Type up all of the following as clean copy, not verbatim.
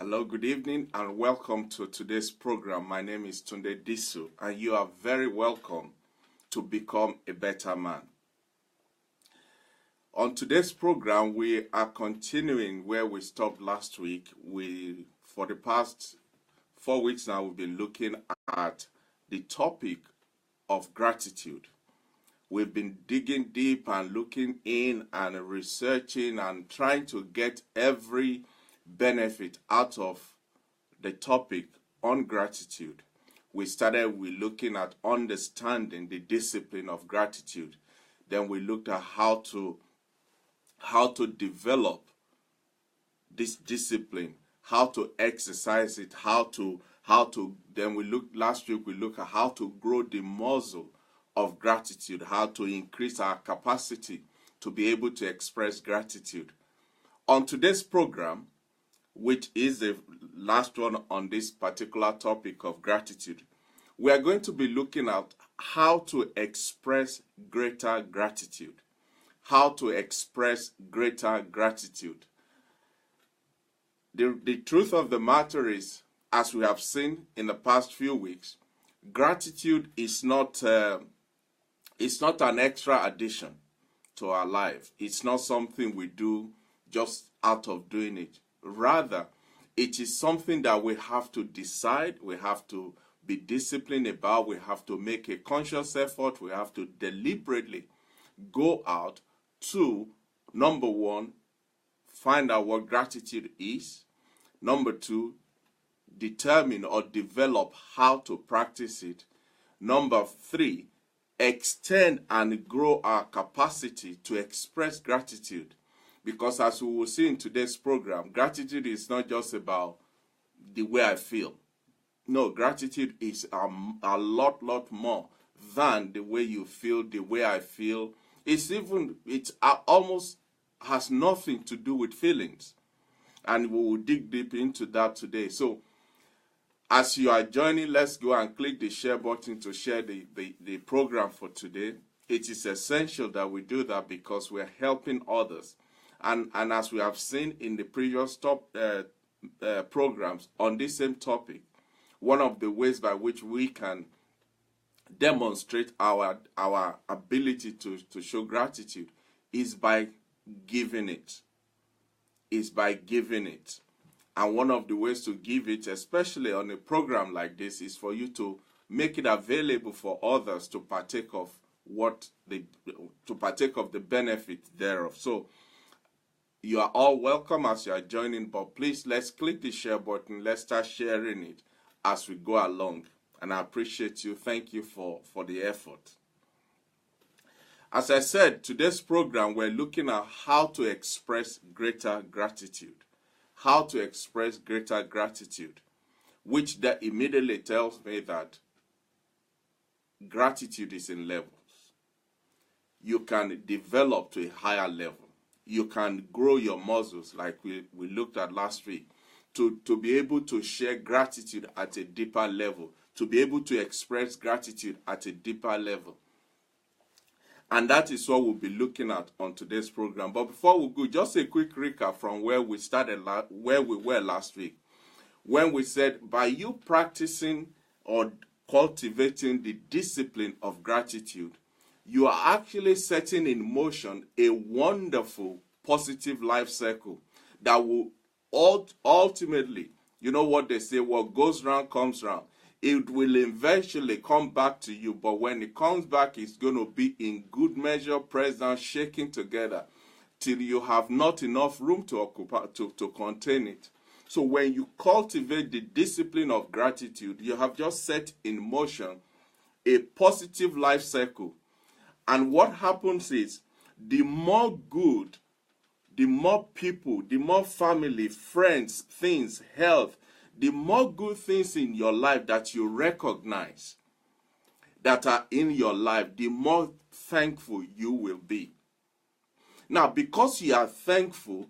Hello, good evening, and welcome to today's program. My name is Tunde Disu, and you are very welcome to become a better man. On today's program, we are continuing where we stopped last week. For the past 4 weeks now, we've been looking at the topic of gratitude. We've been digging deep and looking in and researching and trying to get every benefit out of the topic on gratitude. We started with looking at understanding the discipline of gratitude. Then we looked at how to develop this discipline, how to exercise it, then last week we looked at how to grow the muscle of gratitude, how to increase our capacity to be able to express gratitude. On today's program, which is the last one on this particular topic of gratitude, we are going to be looking at how to express greater gratitude. How to express greater gratitude. The truth of the matter is, as we have seen in the past few weeks, gratitude is not an extra addition to our life. It's not something we do just out of doing it. Rather, it is something that we have to decide, we have to be disciplined about, we have to make a conscious effort, we have to deliberately go out to, number one, find out what gratitude is. Number two, determine or develop how to practice it. Number three, extend and grow our capacity to express gratitude. Because as we will see in today's program, gratitude is not just about the way I feel. No, gratitude is a lot more than the way you feel, the way I feel. It almost has nothing to do with feelings. And we will dig deep into that today. So, as you are joining, let's go and click the share button to share the program for today. It is essential that we do that because we're helping others. And as we have seen in the previous programs on this same topic, one of the ways by which we can demonstrate our ability to show gratitude is by giving it. And one of the ways to give it, especially on a program like this, is for you to make it available for others to partake of the benefit thereof. So you are all welcome as you are joining, but please let's click the share button. Let's start sharing it as we go along. And I appreciate you. Thank you for the effort. As I said, today's program, we're looking at how to express greater gratitude. How to express greater gratitude, which that immediately tells me that gratitude is in levels. You can develop to a higher level. You can grow your muscles like we looked at last week to be able to share gratitude at a deeper level, to be able to express gratitude at a deeper level. And that is what we'll be looking at on today's program. But before we go, just a quick recap from where we started, where we were last week. When we said, by you practicing or cultivating the discipline of gratitude, you are actually setting in motion a wonderful, positive life cycle that will ultimately, you know what they say, what goes round comes round. It will eventually come back to you, but when it comes back, it's going to be in good measure, pressed down, shaking together, till you have not enough room to occupy to contain it. So when you cultivate the discipline of gratitude, you have just set in motion a positive life cycle. And what happens is, the more good, the more people, the more family, friends, things, health, the more good things in your life that you recognize that are in your life, the more thankful you will be. Now, because you are thankful,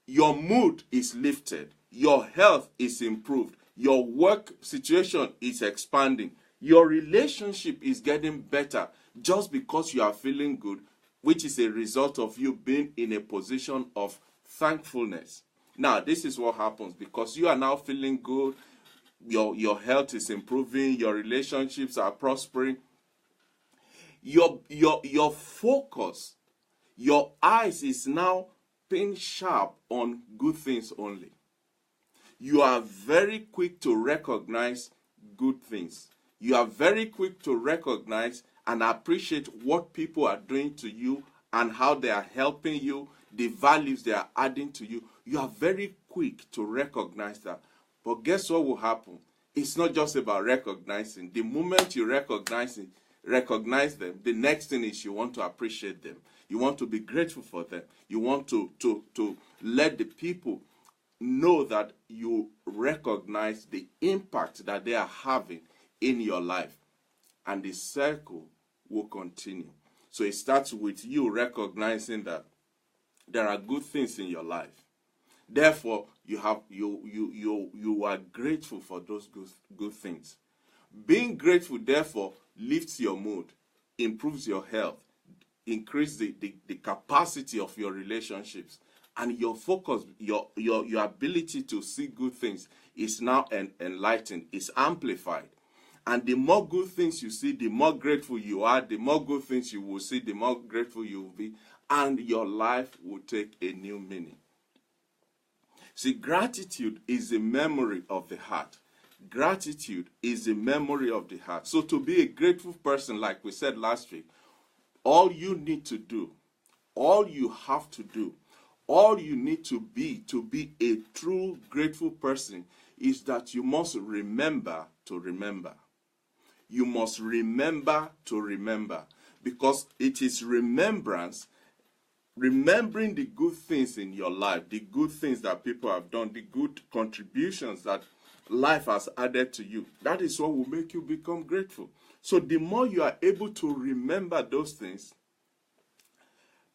your mood is lifted, your health is improved, your work situation is expanding, your relationship is getting better just because you are feeling good, which is a result of you being in a position of thankfulness. Now, this is what happens because you are now feeling good. Your health is improving. Your relationships are prospering. Your focus, your eyes is now pin sharp on good things only. You are very quick to recognize good things. You are very quick to recognize and appreciate what people are doing to you and how they are helping you, the values they are adding to you. You are very quick to recognize that. But guess what will happen? It's not just about recognizing. The moment you recognize them, the next thing is you want to appreciate them. You want to be grateful for them. You want to let the people know that you recognize the impact that they are having in your life. And the circle will continue. So it starts with you recognizing that there are good things in your life. Therefore, you are grateful for those good things. Being grateful, therefore, lifts your mood, improves your health, increases the capacity of your relationships, and your focus, your ability to see good things is now enlightened, is amplified. And the more good things you see, the more grateful you are. The more good things you will see, the more grateful you will be, and your life will take a new meaning. See, gratitude is a memory of the heart. Gratitude is a memory of the heart. So to be a grateful person, like we said last week, all you need to do, all you have to do, all you need to be a true grateful person is that you must remember to remember. You must remember to remember, because it is remembrance, remembering the good things in your life, the good things that people have done, the good contributions that life has added to you. That is what will make you become grateful. So the more you are able to remember those things,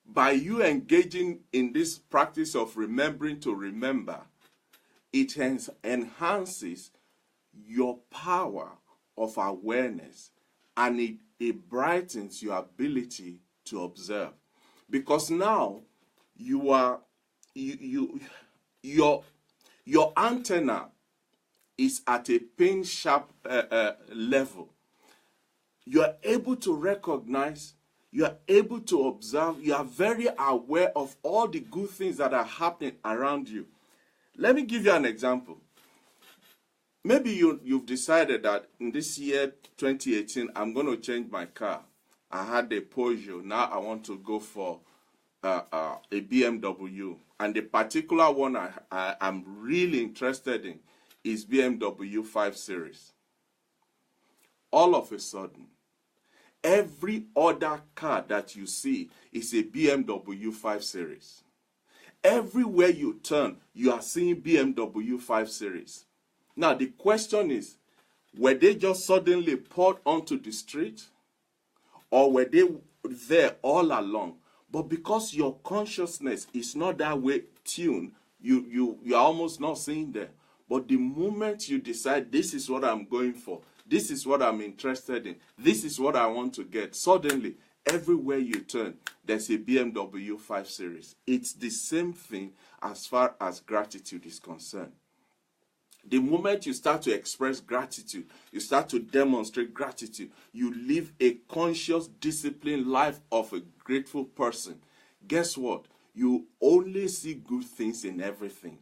by you engaging in this practice of remembering to remember, it enhances your power of awareness, and it brightens your ability to observe. Because now your antenna is at a pin sharp level. You are able to recognize, you are able to observe, you are very aware of all the good things that are happening around you. Let me give you an example. Maybe you've decided that in this year 2018 I'm going to change my car. I had a Peugeot. Now I want to go for a BMW. And the particular one I'm really interested in is BMW 5 Series. All of a sudden, every other car that you see is a BMW 5 Series. Everywhere you turn, you are seeing BMW 5 Series. Now the question is, were they just suddenly poured onto the street? Or were they there all along? But because your consciousness is not that way tuned, you're almost not seeing them. But the moment you decide, this is what I'm going for, this is what I'm interested in, this is what I want to get, suddenly, everywhere you turn, there's a BMW 5 Series. It's the same thing as far as gratitude is concerned. The moment you start to express gratitude, you start to demonstrate gratitude, you live a conscious, disciplined life of a grateful person. Guess what? You only see good things in everything.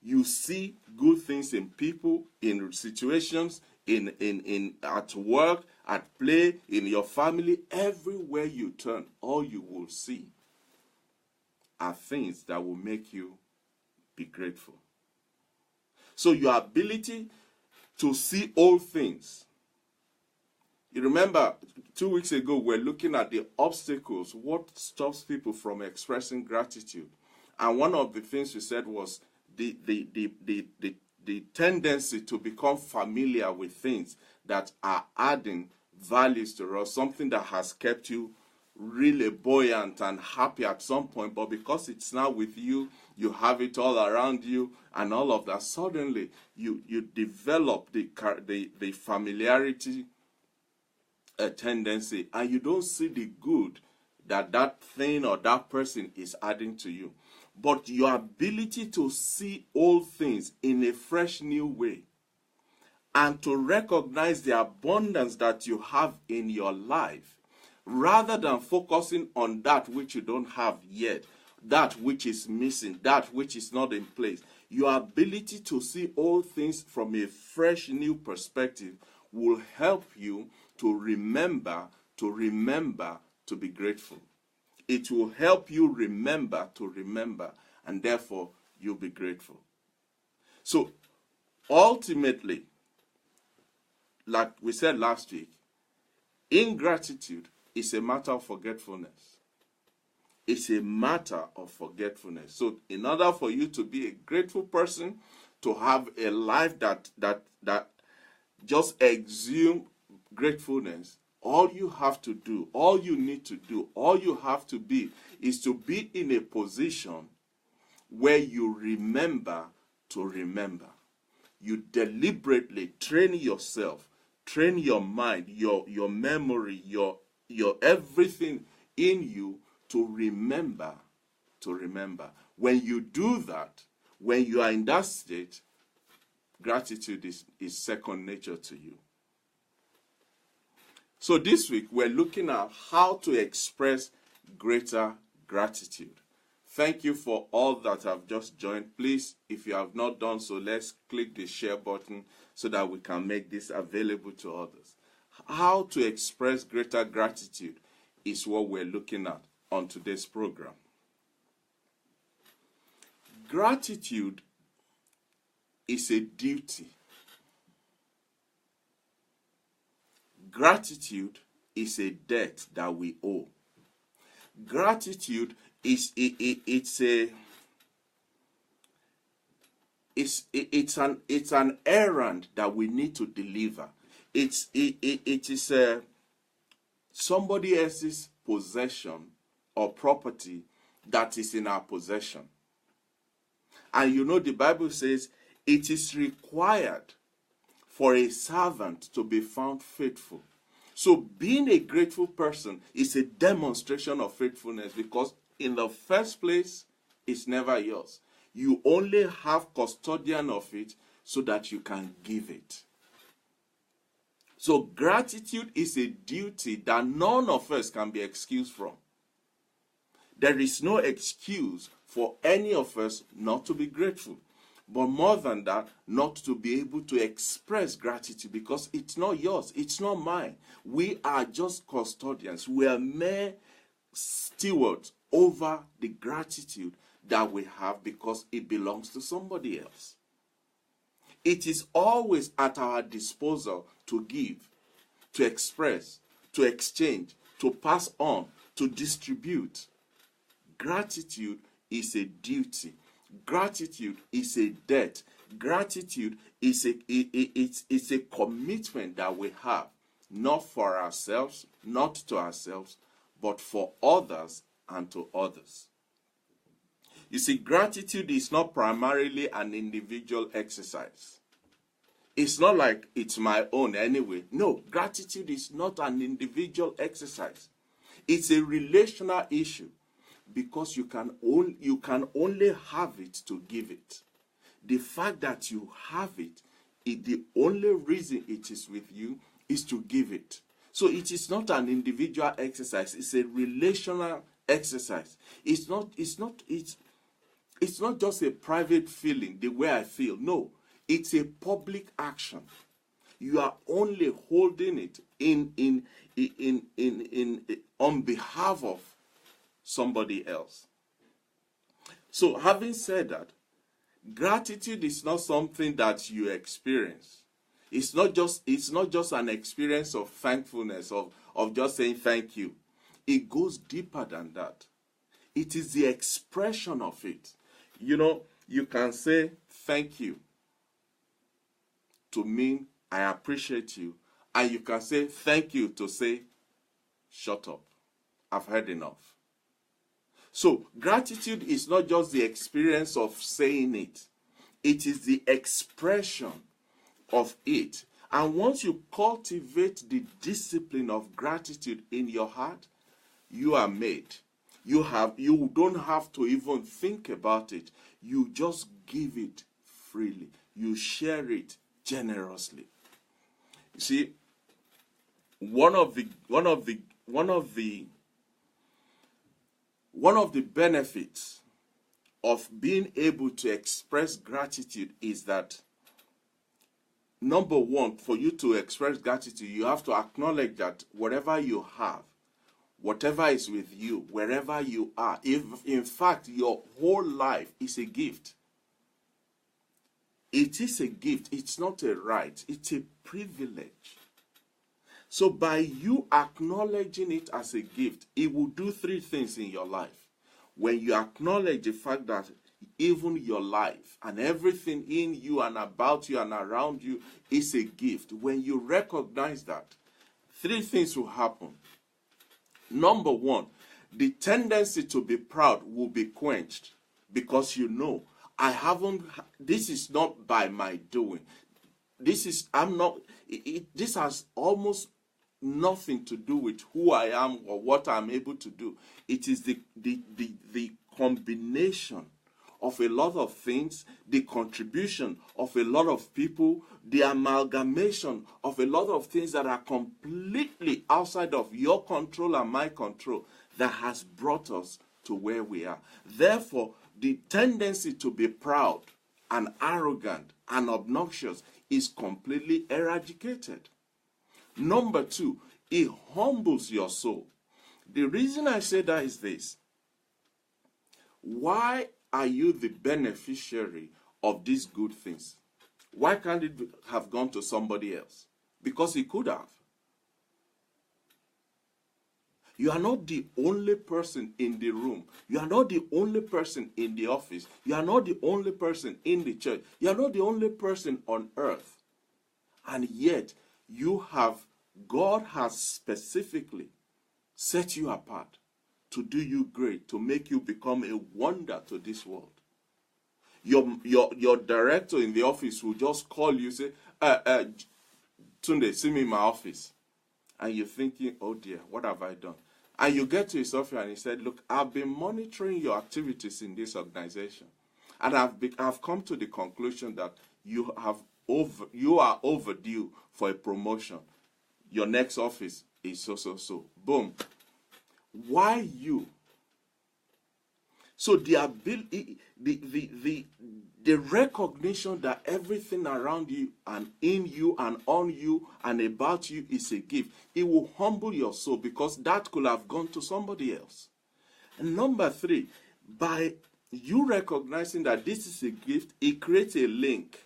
You see good things in people, in situations, in at work, at play, in your family. Everywhere you turn, all you will see are things that will make you be grateful. So your ability to see all things. You remember 2 weeks ago, we're looking at the obstacles, what stops people from expressing gratitude. And one of the things we said was the tendency to become familiar with things that are adding values to us, something that has kept you really buoyant and happy at some point, but because it's now with you, you have it all around you and all of that, suddenly you develop the familiarity tendency, and you don't see the good that thing or that person is adding to you. but your ability to see old things in a fresh new way and to recognize the abundance that you have in your life, rather than focusing on that which you don't have yet, that which is missing, that which is not in place. Your ability to see all things from a fresh new perspective will help you to remember to be grateful. It will help you remember to remember, and therefore you'll be grateful. So ultimately, like we said last week, ingratitude is a matter of forgetfulness. It's a matter of forgetfulness. So in order for you to be a grateful person, to have a life that just exudes gratefulness, all you have to do, all you need to do, all you have to be is to be in a position where you remember to remember. You deliberately train yourself, train your mind, your memory, your everything in you to remember to remember. When you do that, when you are in that state, gratitude is second nature to you. So this week, we're looking at how to express greater gratitude. Thank you for all that have just joined. Please, if you have not done so, let's click the share button so that we can make this available to others. How to express greater gratitude is what we're looking at on today's program. Gratitude is a duty. Gratitude is a debt that we owe. Gratitude is it's an errand that we need to deliver. It is somebody else's possession or property that is in our possession. And you know, the Bible says it is required for a servant to be found faithful. So being a grateful person is a demonstration of faithfulness, because in the first place, it's never yours. You only have custodian of it so that you can give it. So gratitude is a duty that none of us can be excused from. There is no excuse for any of us not to be grateful. But more than that, not to be able to express gratitude, because it's not yours, it's not mine. We are just custodians. We are mere stewards over the gratitude that we have, because it belongs to somebody else. It is always at our disposal to give, to express, to exchange, to pass on, to distribute. Gratitude is a duty. Gratitude is a debt. Gratitude is a commitment that we have, not for ourselves, not to ourselves, but for others and to others. You see, gratitude is not primarily an individual exercise. It's not like it's my own anyway. No, gratitude is not an individual exercise. It's a relational issue, because you can only have it to give it. The fact that you have it, the only reason it is with you is to give it. So it is not an individual exercise. It's a relational exercise. It's not just a private feeling, the way I feel. No, it's a public action. You are only holding it in on behalf of somebody else. So having said that, gratitude is not something that you experience. It's not just an experience of thankfulness, of just saying thank you. It goes deeper than that. It is the expression of it. You know, you can say thank you to mean I appreciate you, and you can say thank you to say shut up, I've heard enough. So gratitude is not just the experience of saying it. It is the expression of it. And once you cultivate the discipline of gratitude in your heart, you are made. You don't have to even think about it. You just give it freely. You share it generously. You see, one of the benefits of being able to express gratitude is that, number one, for you to express gratitude, you have to acknowledge that whatever you have, whatever is with you, wherever you are, if in fact your whole life is a gift. It is a gift. It's not a right. It's a privilege. So by you acknowledging it as a gift, it will do three things in your life. When you acknowledge the fact that even your life and everything in you and about you and around you is a gift, when you recognize that, three things will happen. Number one, the tendency to be proud will be quenched, because you know, this is not by my doing. This has almost nothing to do with who I am or what I'm able to do. It is the combination of a lot of things, the contribution of a lot of people, the amalgamation of a lot of things that are completely outside of your control and my control that has brought us to where we are. Therefore, the tendency to be proud and arrogant and obnoxious is completely eradicated. Number two, it humbles your soul. The reason I say that is this. Why are you the beneficiary of these good things? Why can't it have gone to somebody else? Because it could have. You are not the only person in the room. You are not the only person in the office. You are not the only person in the church. You are not the only person on earth. And yet, God has specifically set you apart to do you great, to make you become a wonder to this world. Your director in the office will just call you, say, Tunde, see me in my office. And you're thinking, oh dear, what have I done? And you get to his office and he said, look, I've been monitoring your activities in this organization. And I've come to the conclusion that you are overdue for a promotion. Your next office is so. Boom. Why you? So the ability, the recognition that everything around you and in you and on you and about you is a gift, it will humble your soul, because that could have gone to somebody else. And number three, by you recognizing that this is a gift, it creates a link.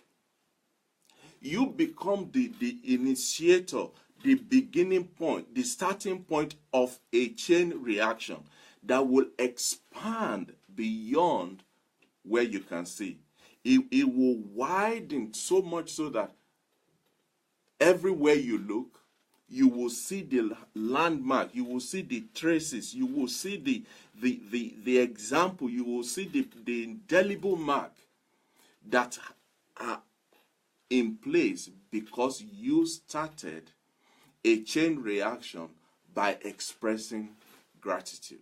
You become the initiator, the beginning point, the starting point of a chain reaction that will expand beyond where you can see. It will widen so much so that everywhere you look, you will see the landmark, you will see the traces, you will see the example, you will see the indelible mark that are in place because you started a chain reaction by expressing gratitude.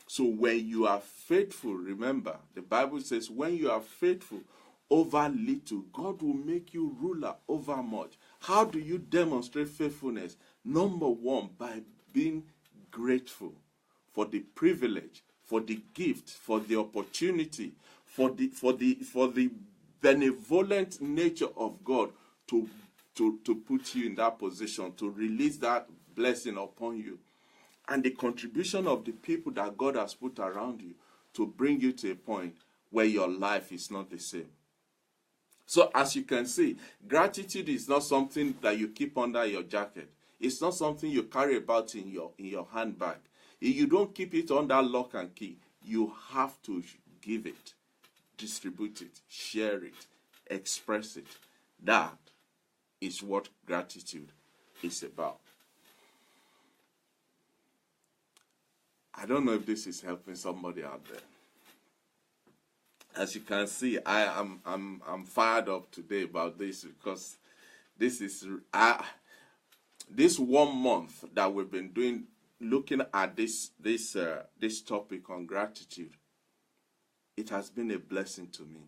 So when you are faithful, remember, the Bible says when you are faithful over little, God will make you ruler over much. How do you demonstrate faithfulness? Number one, by being grateful for the privilege, for the gift, for the opportunity, for the benevolent nature of God to put you in that position, to release that blessing upon you, and the contribution of the people that God has put around you to bring you to a point where your life is not the same. So as you can see, gratitude is not something that you keep under your jacket. It's not something you carry about in your handbag. You don't keep it under lock and key. You have to give it, distribute it, share it, express it. That is what gratitude is about. I don't know if this is helping somebody out there. As you can see, I'm fired up today about this, because this is this 1 month that we've been doing looking at this topic on gratitude, it has been a blessing to me.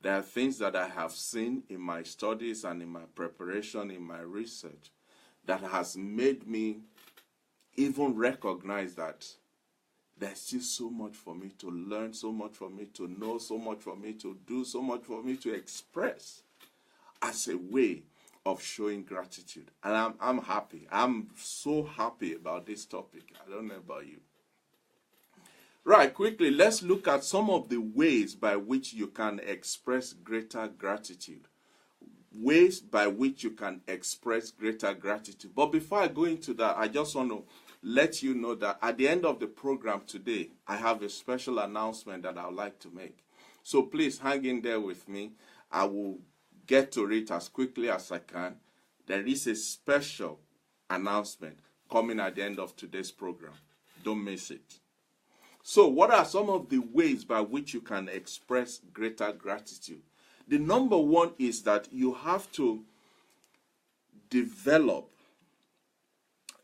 There are things that I have seen in my studies and in my preparation, in my research, that has made me even recognize that there's still so much for me to learn, so much for me to know, so much for me to do, so much for me to express as a way of showing gratitude. And I'm happy. I'm so happy about this topic. I don't know about you. Right, quickly, let's look at some of the ways by which you can express greater gratitude. Ways by which you can express greater gratitude. But before I go into that, I just want to let you know that at the end of the program today, I have a special announcement that I would like to make. So please hang in there with me. I will get to it as quickly as I can. There is a special announcement coming at the end of today's program. Don't miss it. So what are some of the ways by which you can express greater gratitude? The number one is that you have to develop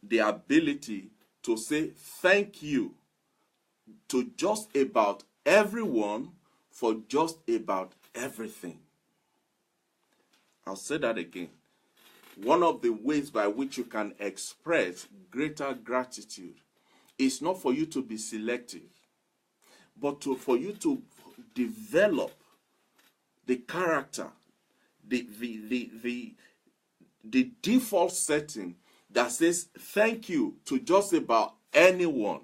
the ability to say thank you to just about everyone for just about everything. I'll say that again. One of the ways by which you can express greater gratitude is not for you to be selective, but for you to develop the character, the default setting that says thank you to just about anyone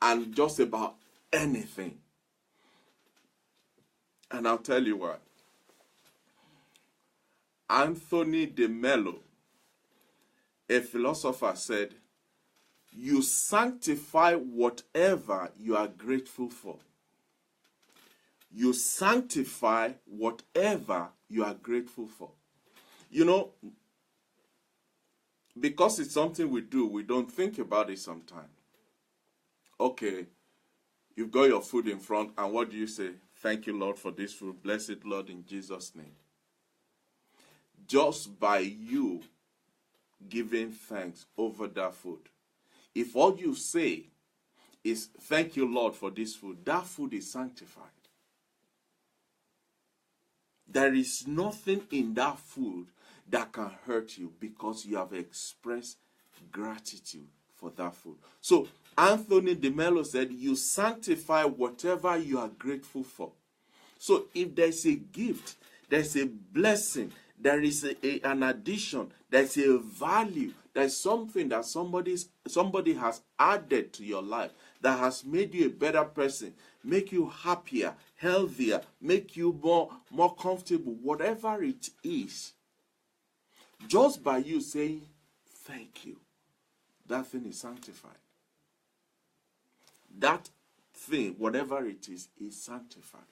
and just about anything. And I'll tell you what. Anthony de Mello, a philosopher, said, "You sanctify whatever you are grateful for." You sanctify whatever you are grateful for. You know, because it's something we do, we don't think about it sometimes. Okay, you've got your food in front, and what do you say? Thank you, Lord, for this food. Bless it, Lord, in Jesus' name. Just by you giving thanks over that food. If all you say is, thank you, Lord, for this food, that food is sanctified. There is nothing in that food that can hurt you because you have expressed gratitude for that food. So Anthony de Mello said, you sanctify whatever you are grateful for. So if there's a gift, there's a blessing, there is an addition, there's a value, there's something that somebody has added to your life that has made you a better person, make you happier, healthier, make you more comfortable, whatever it is, just by you saying thank you, that thing is sanctified. That thing, whatever it is sanctified.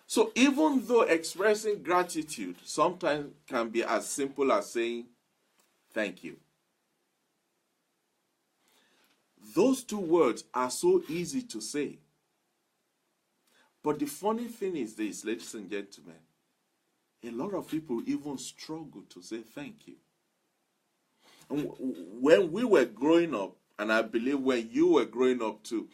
So even though expressing gratitude sometimes can be as simple as saying thank you, those two words are so easy to say. But the funny thing is this, ladies and gentlemen, a lot of people even struggle to say thank you. And when we were growing up, and I believe when you were growing up too,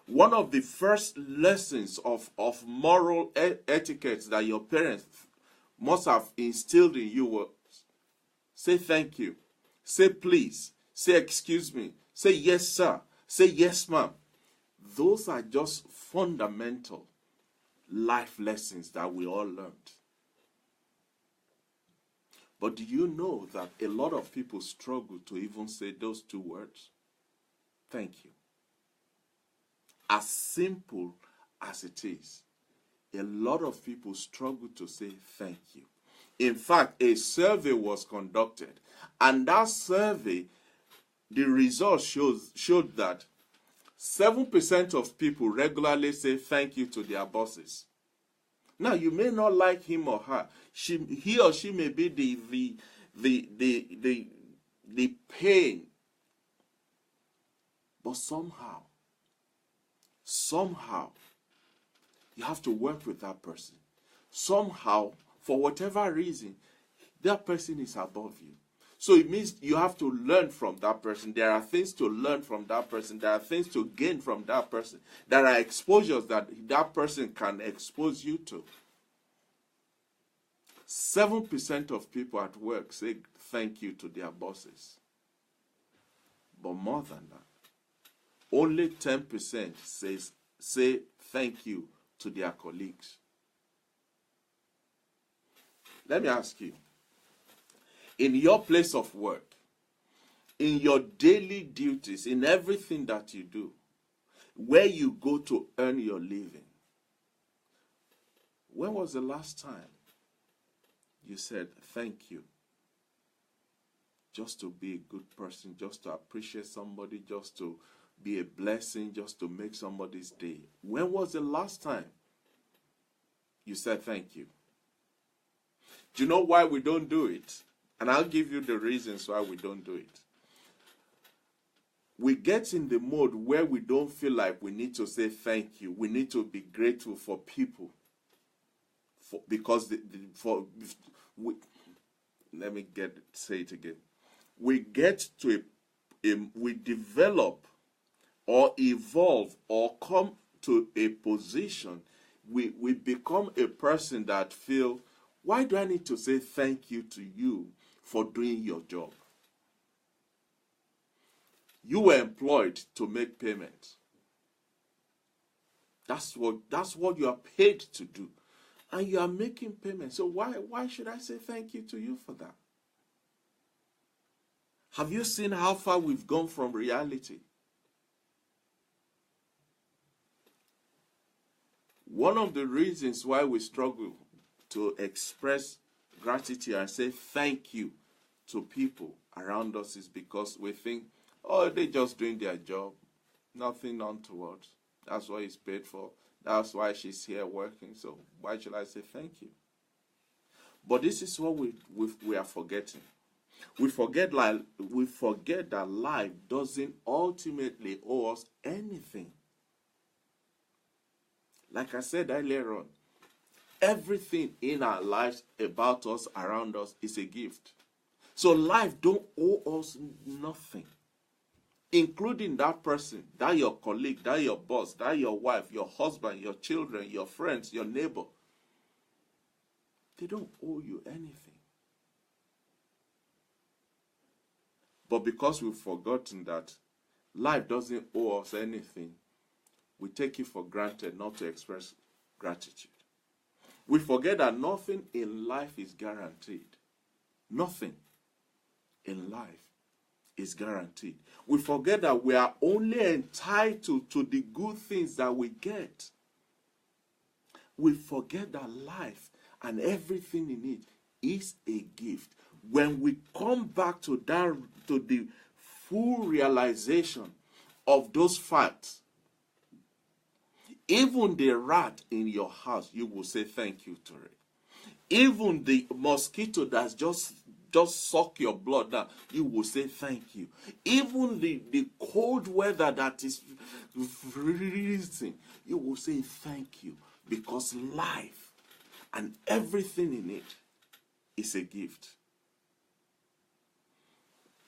one of the first lessons of moral etiquette that your parents must have instilled in you was say thank you, say please, say excuse me, say yes sir, say yes ma'am. Those are just fundamental life lessons that we all learned. But do you know that a lot of people struggle to even say those two words? Thank you. As simple as it is, a lot of people struggle to say thank you. In fact, a survey was conducted, and that survey, the results showed that 7% of people regularly say thank you to their bosses. Now, you may not like him or her. He or she may be the pain. But somehow, you have to work with that person. Somehow, for whatever reason, that person is above you. So it means you have to learn from that person. There are things to learn from that person. There are things to gain from that person. There are exposures that that person can expose you to. 7% of people at work say thank you to their bosses. But more than that, only 10% say thank you to their colleagues. Let me ask you, in your place of work, in your daily duties, in everything that you do, where you go to earn your living, when was the last time you said thank you? Just to be a good person, just to appreciate somebody, just to be a blessing, just to make somebody's day. When was the last time you said thank you? Do you know why we don't do it? And I'll give you the reasons why we don't do it. We get in the mode where we don't feel like we need to say thank you. We need to be grateful for people. Let me say it again. We get to we develop or evolve or come to a position, we become a person that feel, why do I need to say thank you to you for doing your job? You were employed to make payments. That's what you are paid to do. And you are making payments. So why should I say thank you to you for that? Have you seen how far we've gone from reality? One of the reasons why we struggle to express gratitude and say thank you to people around us is because we think, oh, they're just doing their job. Nothing untoward. That's what he's paid for. That's why she's here working. So why should I say thank you? But this is what we are forgetting. We forget that life doesn't ultimately owe us anything. Like I said earlier on, everything in our lives, about us, around us, is a gift. So life don't owe us nothing. Including that person, that your colleague, that your boss, that your wife, your husband, your children, your friends, your neighbor. They don't owe you anything. But because we've forgotten that life doesn't owe us anything, we take it for granted not to express gratitude. We forget that nothing in life is guaranteed. Nothing in life is guaranteed. We forget that we are only entitled to the good things that we get. We forget that life and everything in it is a gift. When we come back to the full realization of those facts, even the rat in your house, you will say thank you to it. Even the mosquito that's just suck your blood down, you will say thank you. Even the cold weather that is freezing, you will say thank you, because life and everything in it is a gift.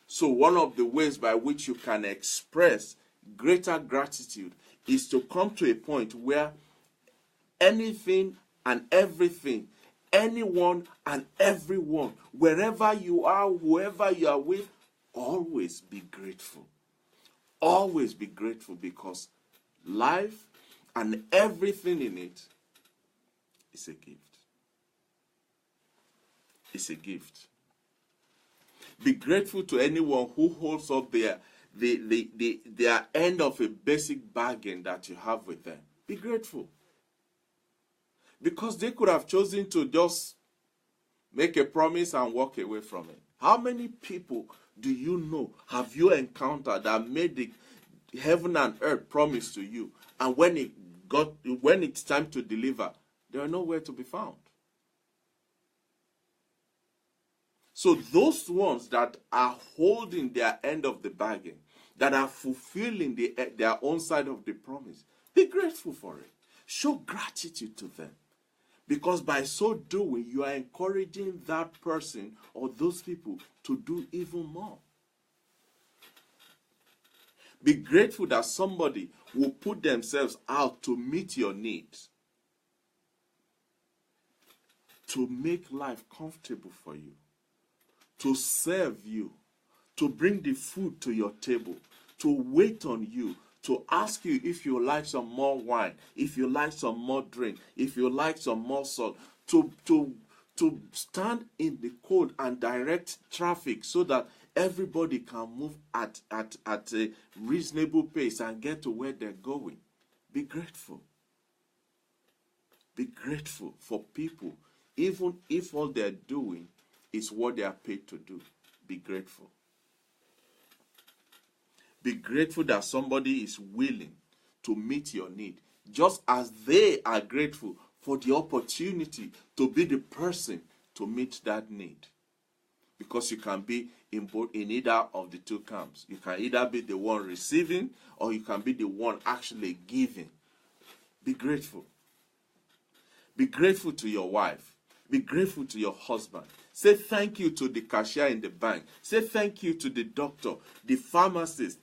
So one of the ways by which you can express greater gratitude is to come to a point where anything and everything, anyone and everyone, wherever you are, whoever you are with, always be grateful. Always be grateful, because life and everything in it is a gift. It's a gift. Be grateful to anyone who holds up their end of a basic bargain that you have with them. Be grateful. Because they could have chosen to just make a promise and walk away from it. How many people do you know, have you encountered, that made the heaven and earth promise to you, and when it's time to deliver, they are nowhere to be found? So those ones that are holding their end of the bargain, that are fulfilling their own side of the promise, be grateful for it. Show gratitude to them. Because by so doing, you are encouraging that person or those people to do even more. Be grateful that somebody will put themselves out to meet your needs, to make life comfortable for you, to serve you, to bring the food to your table, to wait on you, to ask you if you like some more wine, if you like some more drink, if you like some more salt, to stand in the cold and direct traffic so that everybody can move at a reasonable pace and get to where they're going. Be grateful. Be grateful for people, even if all they're doing is what they are paid to do. Be grateful. Be grateful that somebody is willing to meet your need, just as they are grateful for the opportunity to be the person to meet that need. Because you can be in either of the two camps. You can either be the one receiving or you can be the one actually giving. Be grateful. Be grateful to your wife. Be grateful to your husband. Say thank you to the cashier in the bank. Say thank you to the doctor, the pharmacist,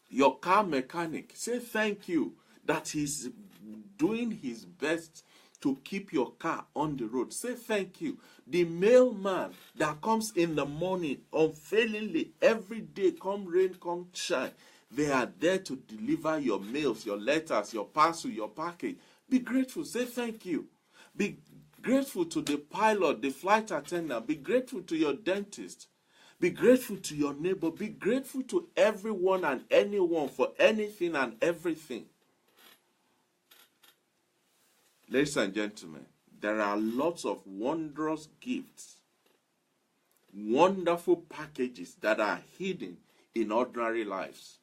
your car mechanic. Say thank you that he's doing his best to keep your car on the road. Say thank you. The mailman that comes in the morning unfailingly every day, come rain, come shine. They are there to deliver your mails, your letters, your parcel, your package. Be grateful. Say thank you. Be grateful to the pilot, the flight attendant. Be grateful to your dentist. Be grateful to your neighbor. Be grateful to everyone and anyone for anything and everything. Ladies and gentlemen, there are lots of wondrous gifts, wonderful packages that are hidden in ordinary lives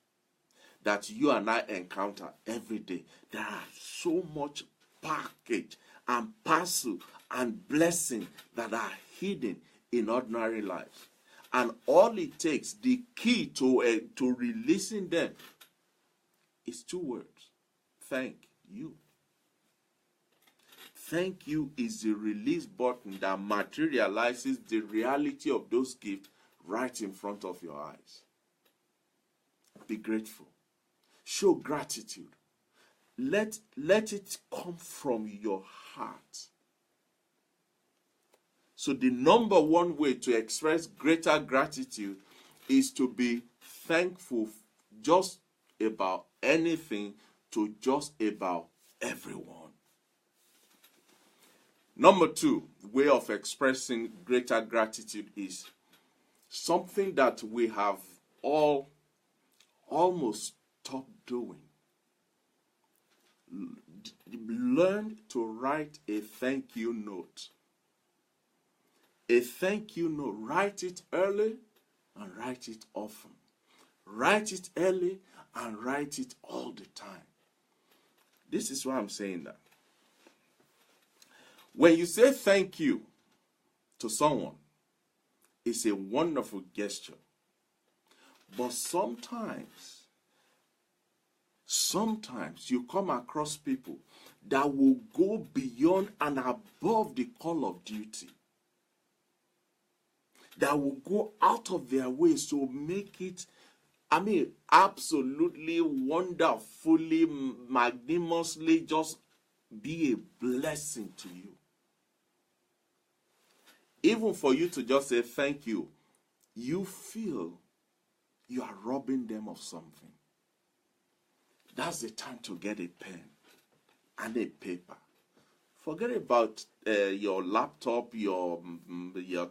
that you and I encounter every day. There are so much package and parcel and blessing that are hidden in ordinary lives. And all it takes, the key to releasing them, is two words. Thank you. Thank you is the release button that materializes the reality of those gifts right in front of your eyes. Be grateful. Show gratitude. Let it come from your heart. So the number one way to express greater gratitude is to be thankful just about anything to just about everyone. Number two way of expressing greater gratitude is something that we have all almost stopped doing. Learn to write a thank you note. A thank you note. Write it early and write it often. Write it early and write it all the time. This is why I'm saying that. When you say thank you to someone, it's a wonderful gesture. But sometimes you come across people that will go beyond and above the call of duty. That will go out of their way to make it, absolutely wonderfully, magnanimously just be a blessing to you. Even for you to just say thank you, you feel you are robbing them of something. That's the time to get a pen and a paper. Forget about your laptop, your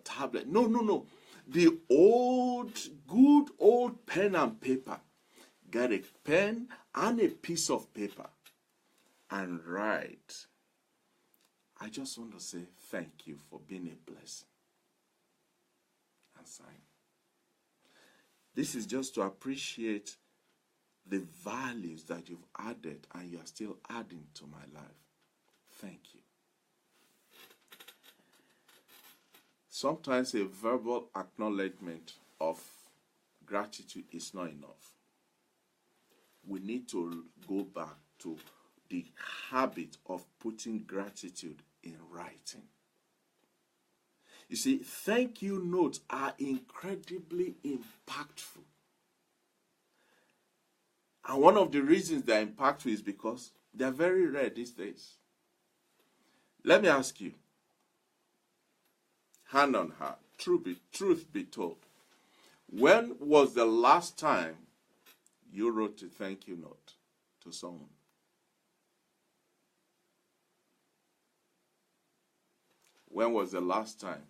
tablet. No. The good old pen and paper. Get a pen and a piece of paper and write. I just want to say thank you for being a blessing. And sign. This is just to appreciate the values that you've added and you are still adding to my life. Thank you. Sometimes a verbal acknowledgement of gratitude is not enough. We need to go back to the habit of putting gratitude in writing. You see, thank you notes are incredibly impactful. And one of the reasons they're impactful is because they're very rare these days. Let me ask you, hand on heart, truth be told, when was the last time you wrote a thank you note to someone? When was the last time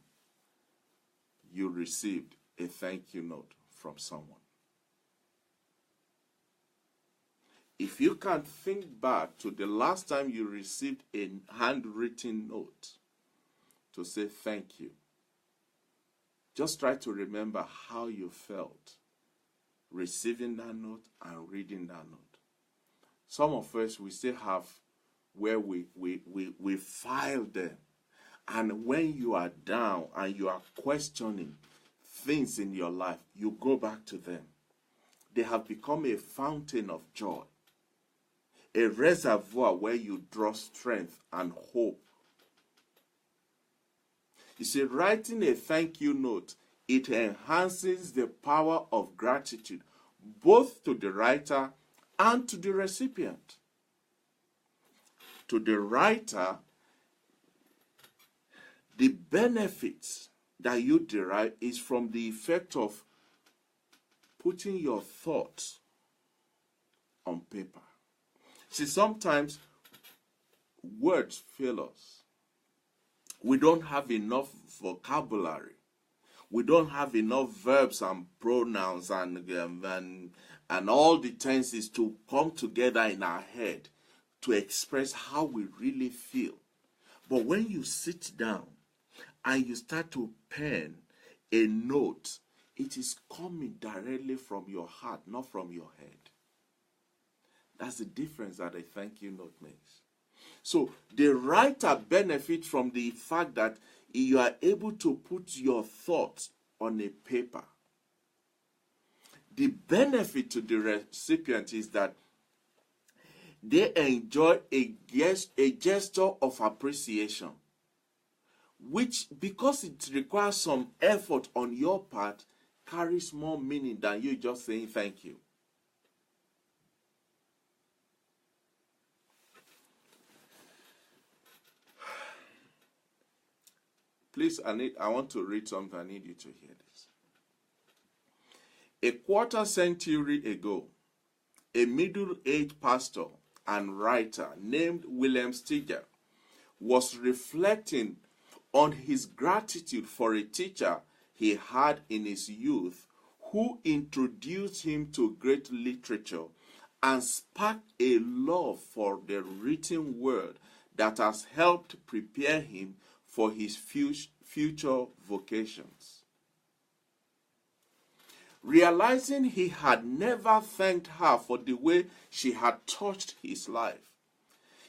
you received a thank you note from someone? If you can think back to the last time you received a handwritten note to say thank you, just try to remember how you felt receiving that note and reading that note. Some of us, we still have where we file them. And when you are down and you are questioning things in your life, you go back to them. They have become a fountain of joy, a reservoir where you draw strength and hope. You see, writing a thank you note, it enhances the power of gratitude, both to the writer and to the recipient. To the writer, the benefits that you derive is from the effect of putting your thoughts on paper. See, sometimes words fail us. We don't have enough vocabulary. We don't have enough verbs and pronouns and all the tenses to come together in our head to express how we really feel. But when you sit down and you start to pen a note, it is coming directly from your heart, not from your head. That's the difference that a thank you note makes. So the writer benefits from the fact that you are able to put your thoughts on a paper. The benefit to the recipient is that they enjoy a gesture of appreciation, which, because it requires some effort on your part, carries more meaning than you just saying thank you. Please, I want to read something. I need you to hear this. A quarter century ago, a middle-aged pastor and writer named William Steger was reflecting on his gratitude for a teacher he had in his youth who introduced him to great literature and sparked a love for the written word that has helped prepare him for his future vocations. Realizing he had never thanked her for the way she had touched his life,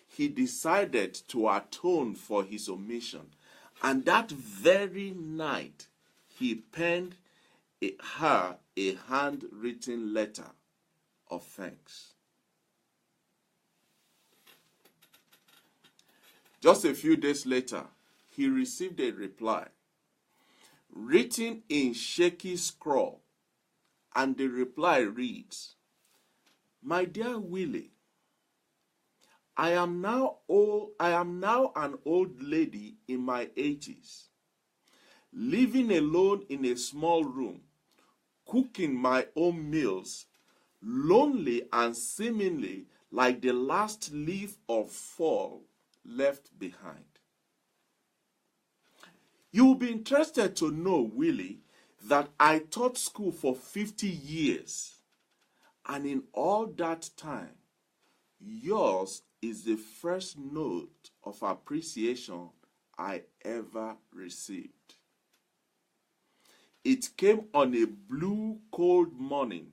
he decided to atone for his omission, and that very night he penned her a handwritten letter of thanks. Just a few days later, he received a reply, written in shaky scrawl, and the reply reads, "My dear Willie, I am now an old lady in my 80s, living alone in a small room, cooking my own meals, lonely and seemingly like the last leaf of fall left behind. You will be interested to know, Willie, that I taught school for 50 years, and in all that time, yours is the first note of appreciation I ever received. It came on a blue, cold morning,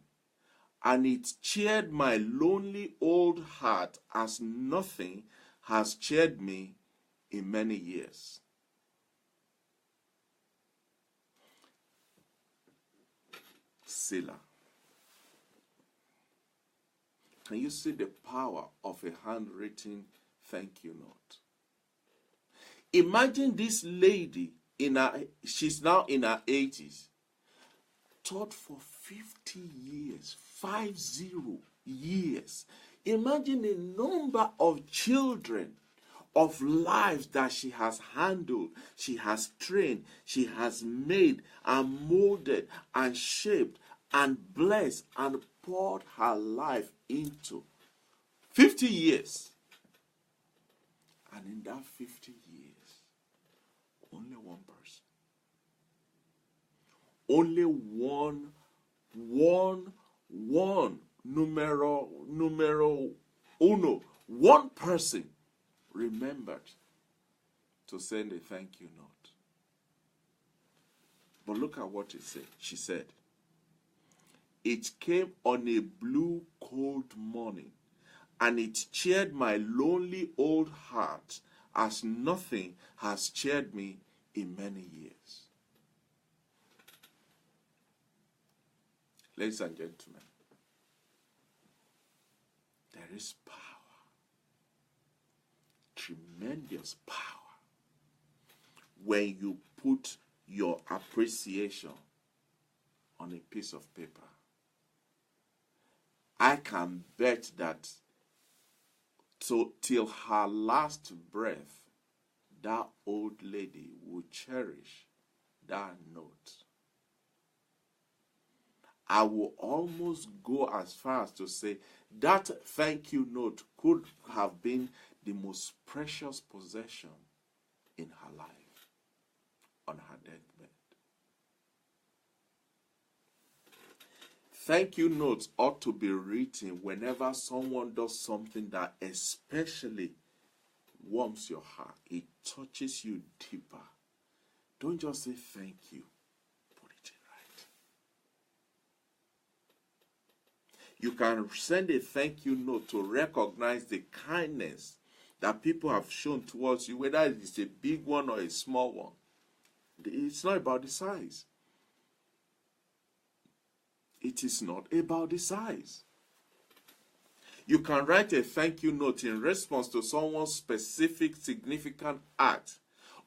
and it cheered my lonely old heart as nothing has cheered me in many years." Selah. Can you see the power of a handwritten thank you note? Imagine this lady, she's now in her 80s, taught for 50 years, 50 years. Imagine the number of children, of lives that she has handled, she has trained, she has made and molded and shaped and blessed and poured her life into. 50 years. And in that 50 years, only one person. Only one, numero uno, one person remembered to send a thank you note. But look at what it said. She said, "It came on a blue cold morning, and it cheered my lonely old heart as nothing has cheered me in many years." Ladies and gentlemen, there is power, tremendous power, when you put your appreciation on a piece of paper. I can bet that till her last breath, that old lady will cherish that note. I will almost go as far as to say that thank you note could have been the most precious possession in her life on her deathbed. Thank you notes ought to be written whenever someone does something that especially warms your heart. It touches you deeper. Don't just say thank you. Put it in right. You can send a thank you note to recognize the kindness that people have shown towards you, whether it's a big one or a small one. It's not about the size. It is not about the size. You can write a thank you note in response to someone's specific significant act,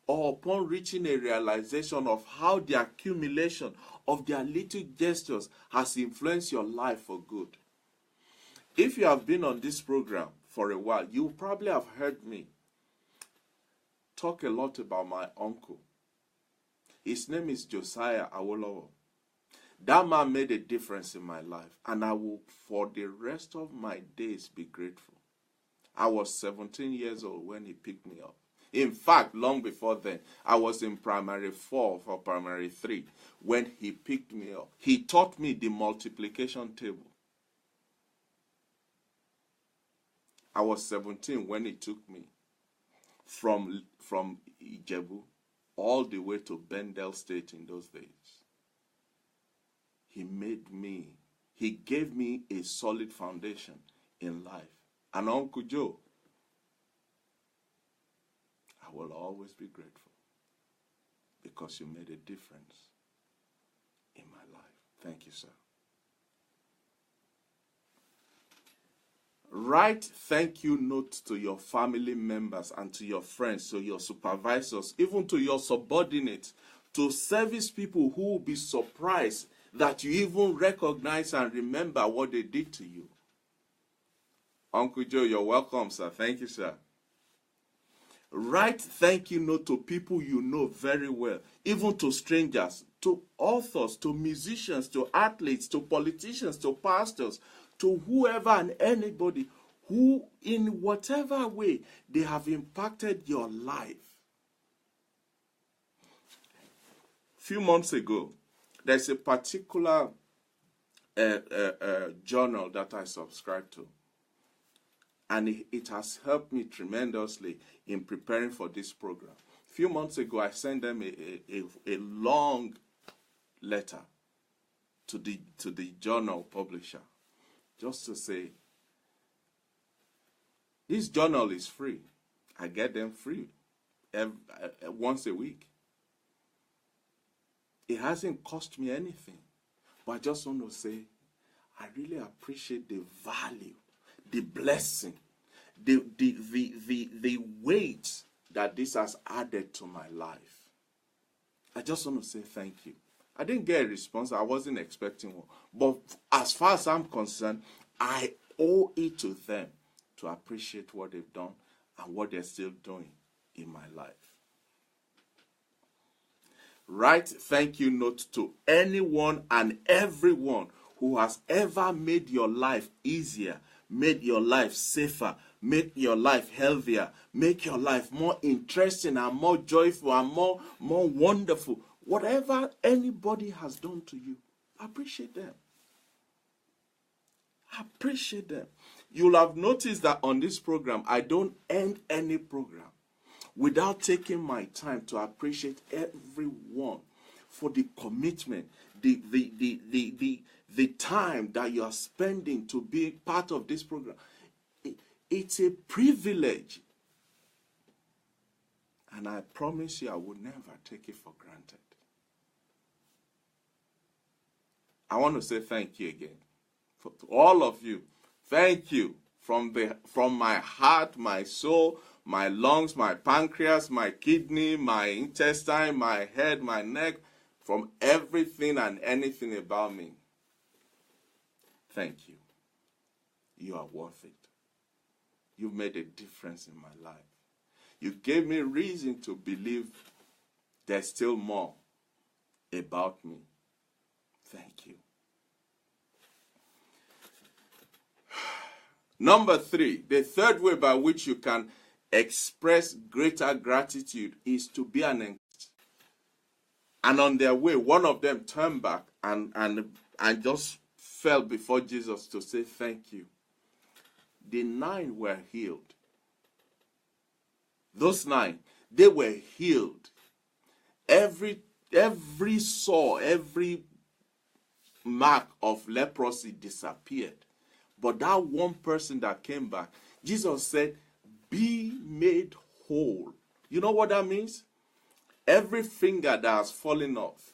or upon reaching a realization of how the accumulation of their little gestures has influenced your life for good. If you have been on this program for a while, you probably have heard me talk a lot about my uncle. His name is Josiah Awolowo. That man made a difference in my life, and I will, for the rest of my days, be grateful. I was 17 years old when he picked me up. In fact, long before then, I was in primary 4 or primary 3 when he picked me up. He taught me the multiplication table. I was 17 when he took me from Ijebu all the way to Bendel State in those days. He gave me a solid foundation in life. And Uncle Joe, I will always be grateful because you made a difference in my life. Thank you, sir. Write thank you notes to your family members and to your friends, to your supervisors, even to your subordinates, to service people who will be surprised that you even recognize and remember what they did to you. Uncle Joe, you're welcome, sir. Thank you, sir. Write thank you note to people you know very well, even to strangers, to authors, to musicians, to athletes, to politicians, to pastors, to whoever and anybody who, in whatever way, they have impacted your life. A few months ago, there's a particular journal that I subscribe to. And it has helped me tremendously in preparing for this program. A few months ago, I sent them a long letter to the journal publisher, just to say, this journal is free. I get them free once a week. It hasn't cost me anything. But I just want to say, I really appreciate the value, the blessing, the weight that this has added to my life. I just want to say thank you. I didn't get a response. I wasn't expecting one. But as far as I'm concerned, I owe it to them to appreciate what they've done and what they're still doing in my life. Write thank you note to anyone and everyone who has ever made your life easier, made your life safer, make your life healthier, make your life more interesting and more joyful and more wonderful. Whatever anybody has done to you, appreciate them. Appreciate them. You'll have noticed that on this program, I don't end any program without taking my time to appreciate everyone for the commitment, the time that you are spending to be part of this program. It's a privilege. And I promise you, I will never take it for granted. I want to say thank you again to all of you. Thank you from my heart, my soul, my lungs, my pancreas, my kidney, my intestine, my head, my neck, from everything and anything about me. Thank you. You are worth it. You've made a difference in my life. You gave me reason to believe there's still more about me. Thank you. Number 3, the third way by which you can express greater gratitude is to be an encouragement. And on their way, one of them turned back and just fell before Jesus to say thank you. The 9 were healed. Those 9, they were healed. Every sore, every mark of leprosy disappeared. But that one person that came back, Jesus said, be made whole. You know what that means? Every finger that has fallen off,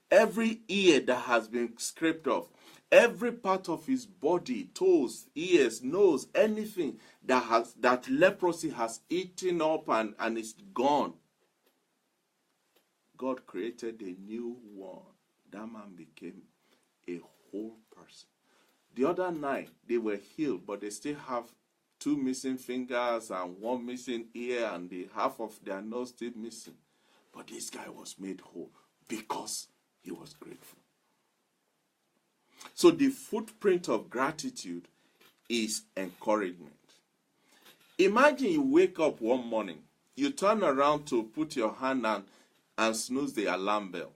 every ear that has been scraped off, every part of his body, toes, ears, nose, anything that leprosy has eaten up and is gone. God created a new one. That man became a whole person. The other 9, they were healed, but they still have 2 missing fingers and 1 missing ear and the half of their nose still missing. But this guy was made whole because he was grateful. So the footprint of gratitude is encouragement. Imagine you wake up one morning, you turn around to put your hand and snooze the alarm bell.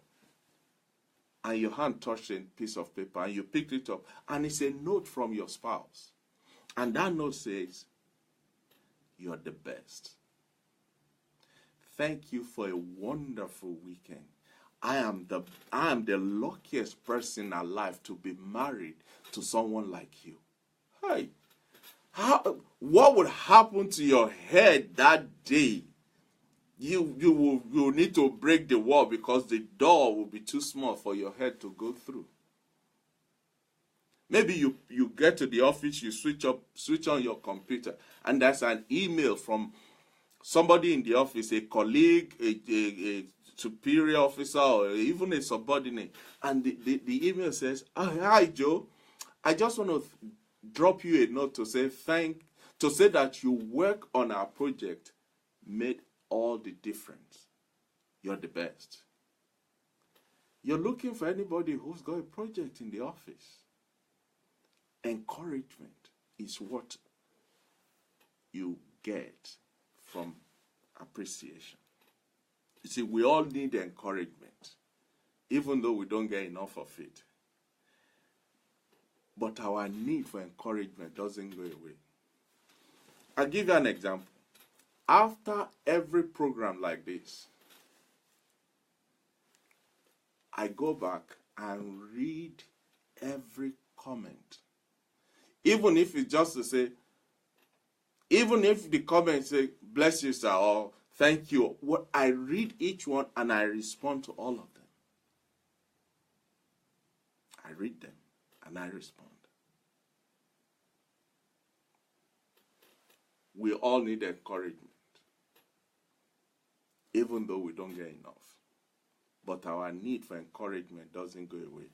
And your hand touched a piece of paper and you picked it up. And it's a note from your spouse. And that note says, you're the best. Thank you for a wonderful weekend. I am the luckiest person alive to be married to someone like you. Hey, what would happen to your head that day? You will need to break the wall because the door will be too small for your head to go through. Maybe you get to the office, you switch on your computer, and there's an email from somebody in the office, a colleague, a superior officer, or even a subordinate, and the email says, "Hi Joe, I just want to drop you a note to say that your work on our project made all the difference. You're the best." You're looking for anybody who's got a project in the office. Encouragement is what you get from appreciation. You see, we all need encouragement, even though we don't get enough of it. But our need for encouragement doesn't go away. I'll give you an example. After every program like this, I go back and read every comment. Even if it's just to say, even if the comments say, bless you, sir, or thank you, what I read each one and I respond to all of them. I read them and I respond. We all need encouragement, even though we don't get enough. But our need for encouragement doesn't go away.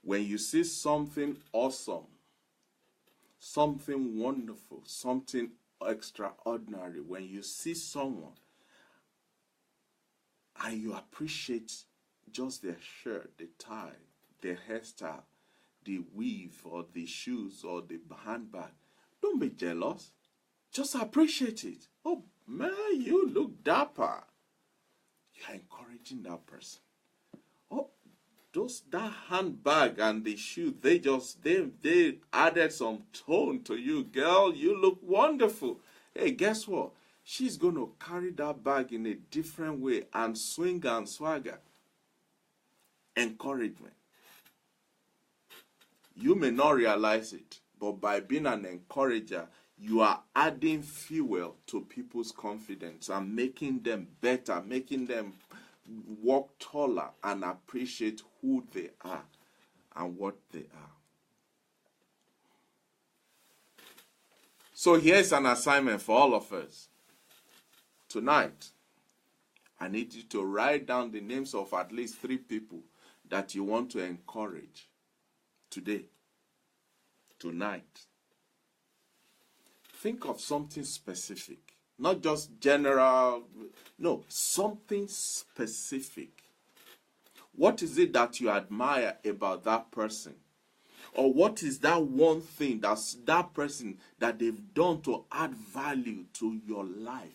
When you see something awesome, something wonderful, something extraordinary, when you see someone and you appreciate just their shirt, the tie, their hairstyle, the weave or the shoes or the handbag, don't be jealous. Just appreciate it. Oh man, you look dapper. You're encouraging that person. Oh, that handbag and the shoe, they added some tone to you, girl. You look wonderful. Hey, guess what? She's going to carry that bag in a different way and swing and swagger. Encouragement. You may not realize it, but by being an encourager, you are adding fuel to people's confidence and making them better, making them walk taller and appreciate who they are and what they are. So here's an assignment for all of us. Tonight, I need you to write down the names of at least 3 people that you want to encourage today, tonight. Think of something specific, not just general, no, something specific. What is it that you admire about that person? Or what is that one thing that's that person that they've done to add value to your life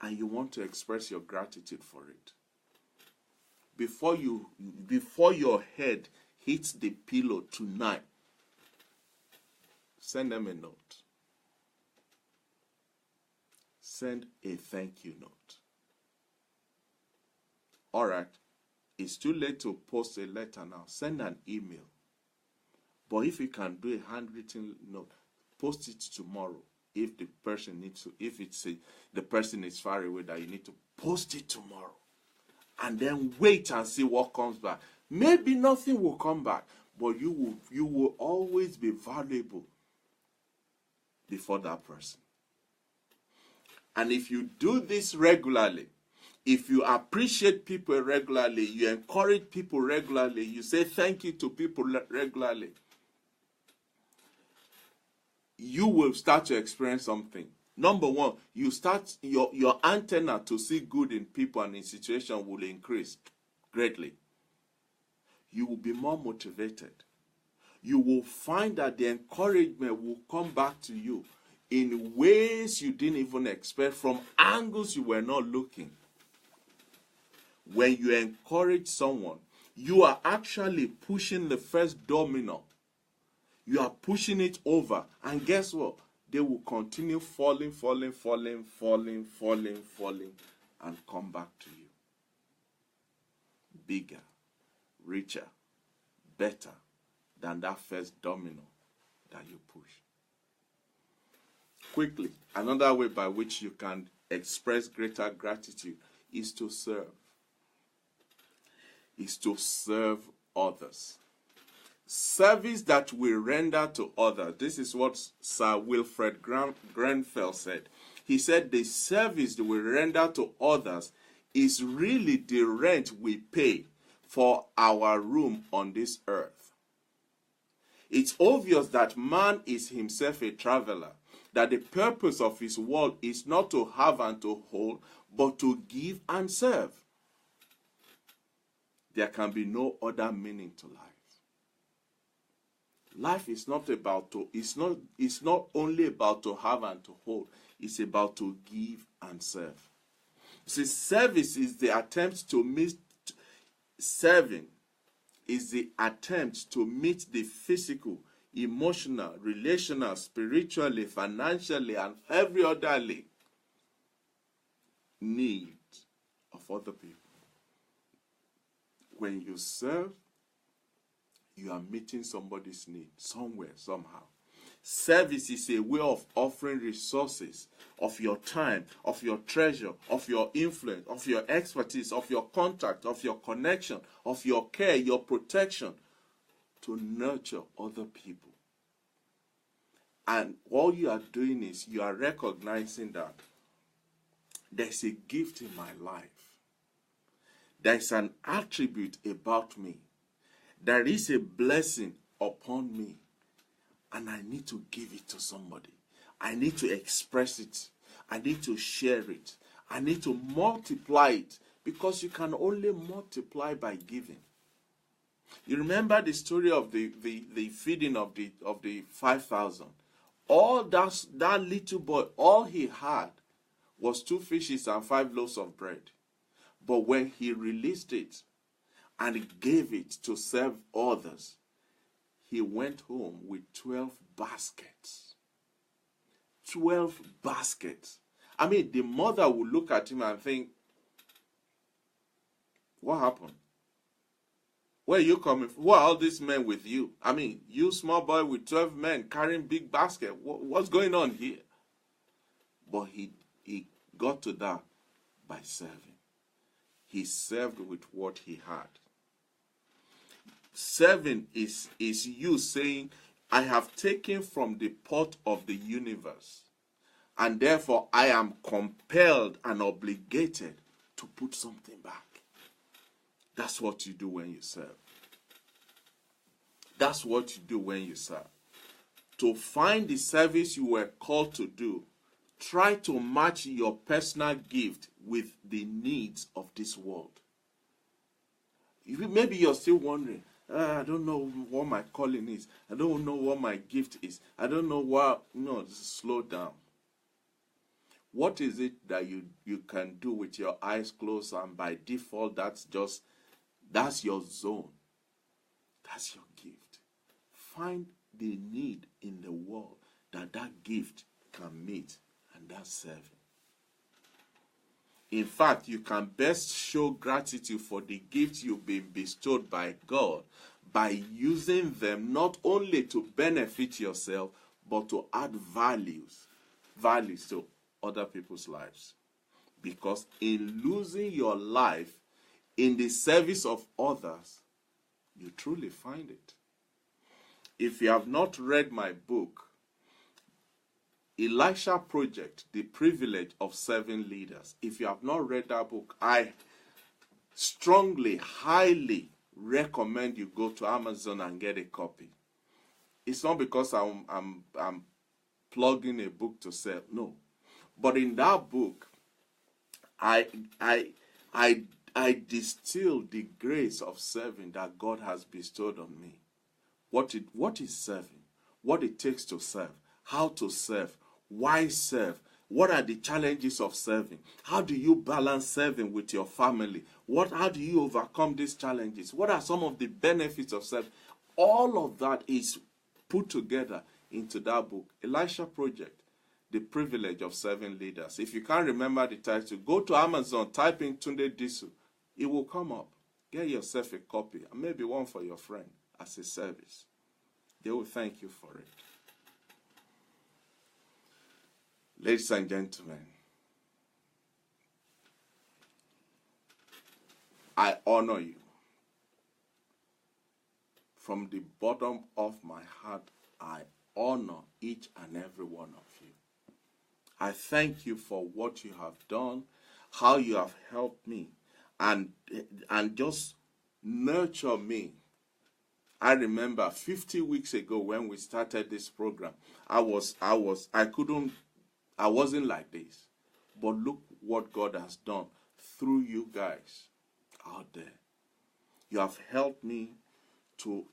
and you want to express your gratitude for it? Before your head hits the pillow tonight, send them a note. Send a thank you note. All right, it's too late to post a letter now. Send an email. But if you can do a handwritten note, post it tomorrow. If the person needs to, the person is far away that you need to post it tomorrow. And then wait and see what comes back. Maybe nothing will come back, but you will always be valuable before that person. And if you do this regularly, if you appreciate people regularly, you encourage people regularly, you say thank you to people regularly, you will start to experience something. Number one, you start your antenna to see good in people and in situations will increase greatly. You will be more motivated. You will find that the encouragement will come back to you in ways you didn't even expect, from angles you were not looking. When you encourage someone, you are actually pushing the first domino. You are pushing it over. And guess what? They will continue falling, and come back to you. Bigger, richer, better than that first domino that you push. Quickly, another way by which you can express greater gratitude is to serve. Is to serve others. Service that we render to others. This is what Sir Wilfred Grenfell said. He said the service that we render to others is really the rent we pay for our room on this earth. It's obvious that man is himself a traveler, that the purpose of his world is not to have and to hold, but to give and serve. There can be no other meaning to life. Life is not about to, it's not only about to have and to hold, it's about to give and serve. See, service is the attempt to meet, serving is the attempt to meet the physical, emotional, relational, spiritually, financially, and every other need of other people. When you serve, you are meeting somebody's need somewhere, somehow. Service is a way of offering resources, of your time, of your treasure, of your influence, of your expertise, of your contact, of your connection, of your care, your protection, to nurture other people. And all you are doing is you are recognizing that there's a gift in my life. There's an attribute about me. There is a blessing upon me. And I need to give it to somebody. I need to express it. I need to share it. I need to multiply it. Because you can only multiply by giving. You remember the story of the feeding of the 5,000. All that little boy, all he had was 2 fishes and 5 loaves of bread. But when he released it and he gave it to serve others, he went home with 12 baskets. 12 baskets. I mean, the mother would look at him and think, what happened? Where are you coming from? Who are all these men with you? I mean, you small boy with 12 men carrying big basket. What's going on here? But he got to that by serving. He served with what he had. Serving is you saying, I have taken from the pot of the universe, and therefore I am compelled and obligated to put something back. That's what you do when you serve. That's what you do when you serve. To find the service you were called to do, try to match your personal gift with the needs of this world. Maybe you're still wondering, I don't know what my calling is. I don't know what my gift is. I don't know what. No, slow down. What is it that you can do with your eyes closed, and by default that's your zone? That's your gift. Find the need in the world that gift can meet, and that's serving. In fact, you can best show gratitude for the gifts you've been bestowed by God by using them not only to benefit yourself, but to add values to other people's lives. Because in losing your life in the service of others, you truly find it. If you have not read my book, Elisha Project, The Privilege of Serving Leaders. If you have not read that book, I strongly, highly recommend you go to Amazon and get a copy. It's not because I'm plugging a book to sell, no. But in that book, I distill the grace of serving that God has bestowed on me. What is serving? What it takes to serve? How to serve? Why serve? What are the challenges of serving? How do you balance serving with your family? How do you overcome these challenges? What are some of the benefits of serving? All of that is put together into that book, Elisha Project, The Privilege of Serving Leaders. If you can't remember the title, go to Amazon, type in Tunde Disu. It will come up. Get yourself a copy, and maybe one for your friend as a service. They will thank you for it. Ladies and gentlemen, I honor you. From the bottom of my heart, I honor each and every one of you. I thank you for what you have done, how you have helped me, and just nurture me. I remember 50 weeks ago when we started this program, I wasn't like this. But look what God has done through you guys out there. You have helped me to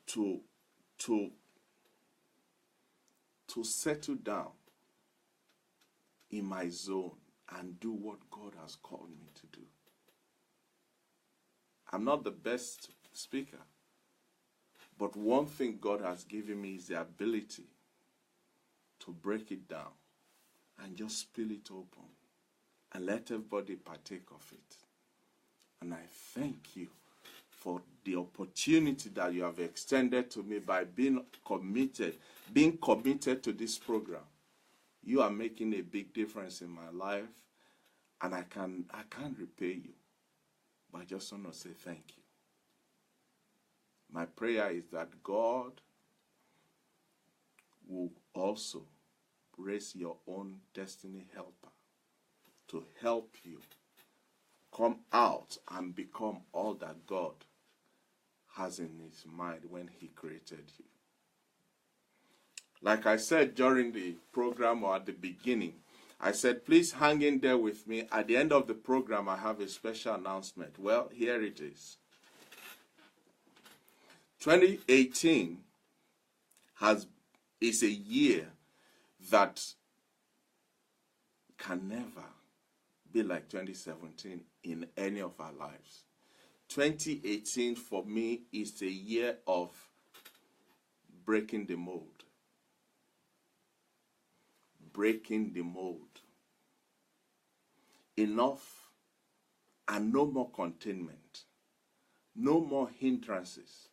settle down in my zone and do what God has called me to do. I'm not the best speaker, but one thing God has given me is the ability to break it down and just spill it open and let everybody partake of it. And I thank you for the opportunity that you have extended to me by being committed to this program. You are making a big difference in my life, and I can't repay you, but I just want to say thank you. My prayer is that God will also raise your own destiny helper to help you come out and become all that God has in his mind when he created you. Like I said during the program or at the beginning, I said, please hang in there with me. At the end of the program, I have a special announcement. Well, here it is. 2018 is a year that can never be like 2017 in any of our lives. 2018 for me is a year of breaking the mold. Breaking the mold. Enough and no more containment. No more hindrances.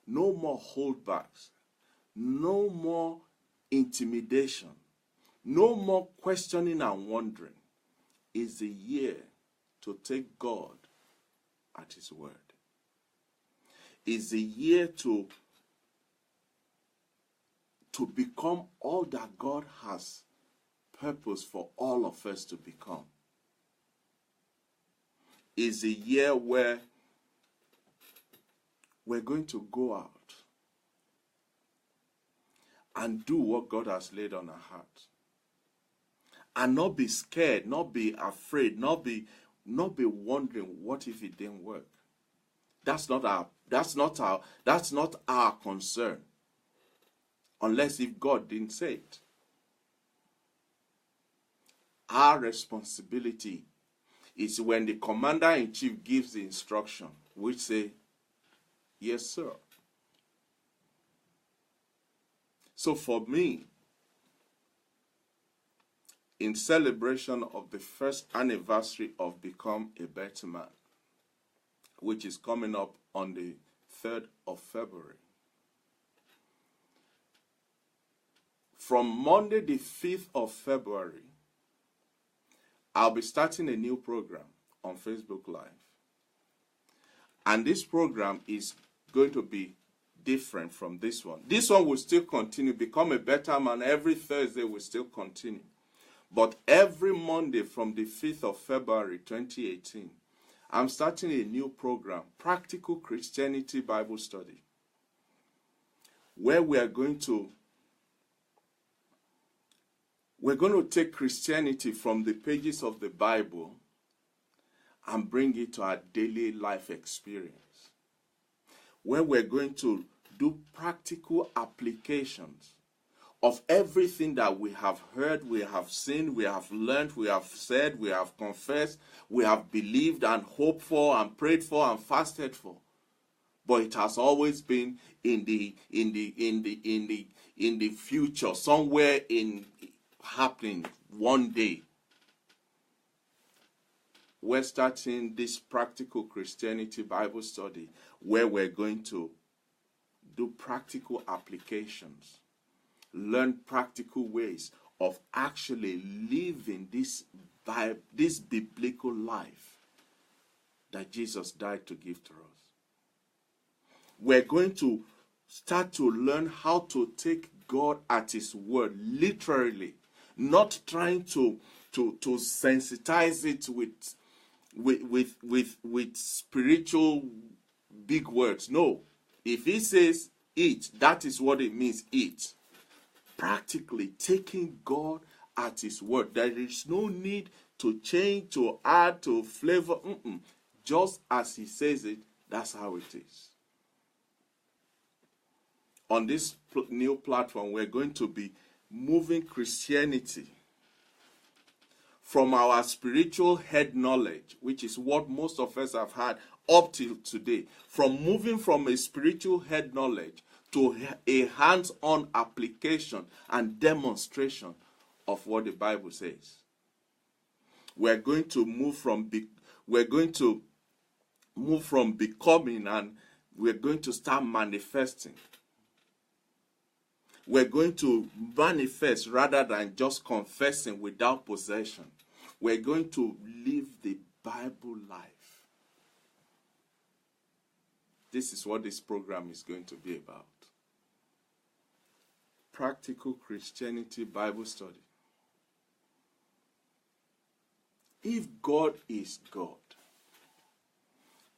No more holdbacks. No more intimidation. No more questioning and wondering. It's a year to take God at his word. It's a year to become all that God has purpose for all of us to become. It's a year where we're going to go out and do what God has laid on our hearts. And not be scared, not be afraid, not be wondering what if it didn't work. That's not our concern. Unless if God didn't say it. Our responsibility is when the commander-in-chief gives the instruction, we say, yes, sir. So for me, in celebration of the first anniversary of Become a Better Man, which is coming up on the 3rd of February, from Monday the 5th of February, I'll be starting a new program on Facebook Live. And this program is going to be different from this one. This one will still continue. Become a Better Man every Thursday will still continue. But every Monday from the 5th of February 2018, I'm starting a new program, Practical Christianity Bible Study, where we're going to take Christianity from the pages of the Bible and bring it to our daily life experience, where we're going to do practical applications of everything that we have heard, we have seen, we have learned, we have said, we have confessed, we have believed and hoped for and prayed for and fasted for. But it has always been in the future, somewhere in happening one day. We're starting this Practical Christianity Bible Study where we're going to do practical applications, learn practical ways of actually living this biblical life that Jesus died to give to us. We're going to start to learn how to take God at his word literally, not trying to sensitize it with spiritual big words. No. If he says eat, that is what it means, eat. Practically taking God at his word. There is no need to change, to add, to flavor. Just as he says it, that's how it is. On this new platform, we're going to be moving Christianity from our spiritual head knowledge, which is what most of us have had up till today, moving from a spiritual head knowledge to a hands-on application and demonstration of what the Bible says. We're going to move from becoming, and we're going to start manifesting. We're going to manifest rather than just confessing without possession. We're going to live the Bible life. this is what this program is going to be about. Practical Christianity Bible study. If God is God,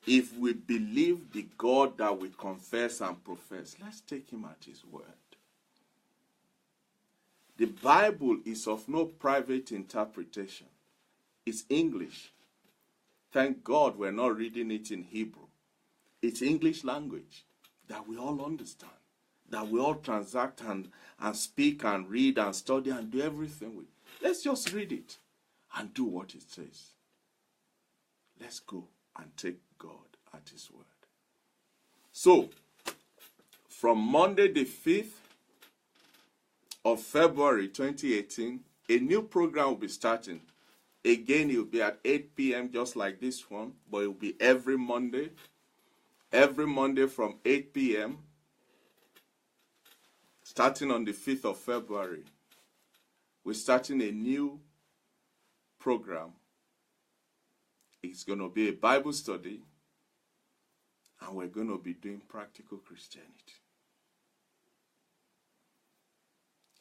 if we believe the God that we confess and profess, let's take him at his word. The Bible is of no private interpretation. It's English. Thank God we're not reading it in Hebrew. It's English language that we all understand, that we all transact and speak and read and study and do everything with. Let's just read it and do what it says. Let's go and take God at his word. So, from Monday the 5th of February 2018, a new program will be starting. Again, it will be at 8 p.m. just like this one, but it will be every Monday. Every Monday from 8 p.m. starting on the 5th of February. We're starting a new program. It's going to be a Bible study, and we're going to be doing practical Christianity.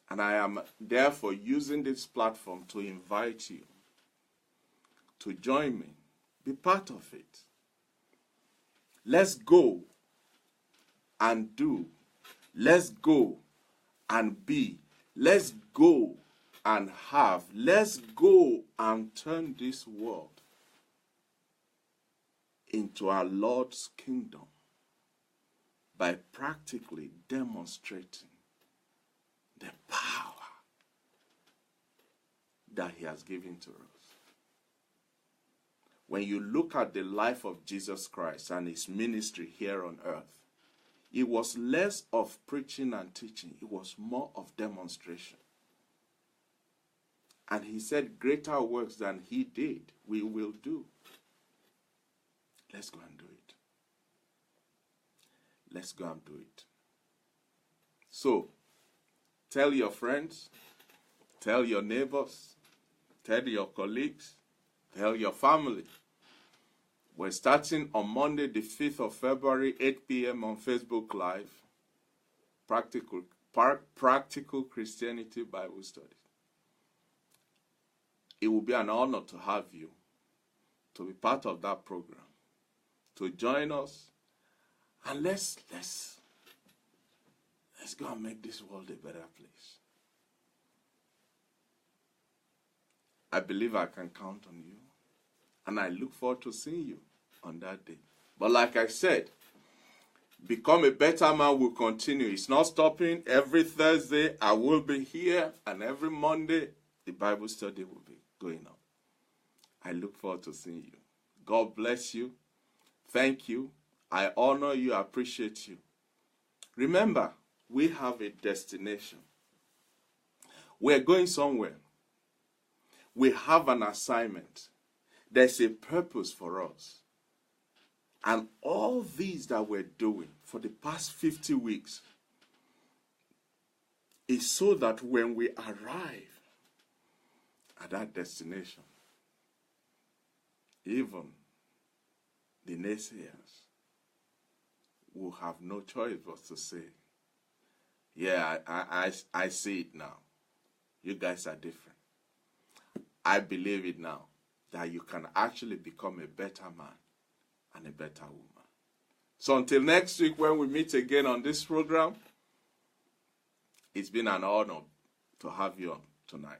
And I am therefore using this platform to invite you to join me, be part of it. Let's go and do. Let's go and be. Let's go and have. Let's go and turn this world into our Lord's kingdom by practically demonstrating the power that he has given to us. When you look at the life of Jesus Christ and his ministry here on earth, it was less of preaching and teaching. It was more of demonstration. And he said, greater works than he did, we will do. Let's go and do it. Let's go and do it. So, tell your friends, tell your neighbors, tell your colleagues, tell your family. We're starting on Monday, the 5th of February, 8 p.m. on Facebook Live. Practical Christianity Bible Study. It will be an honor to have you, to be part of that program, to join us, and let's go and make this world a better place. I believe I can count on you, and I look forward to seeing you on that day. But like I said, Become a Better Man will continue. It's not stopping. Every Thursday I will be here, and every Monday the Bible study will be going on. I look forward to seeing you. God bless you. Thank you. I honor you. I appreciate you. Remember, we have a destination. We're going somewhere. We have an assignment. There's a purpose for us. And all these that we're doing for the past 50 weeks is so that when we arrive at that destination, even the naysayers will have no choice but to say, yeah, I see it now. You guys are different. I believe it now, that you can actually become a better man and a better woman. So until next week when we meet again on this program, it's been an honor to have you on tonight.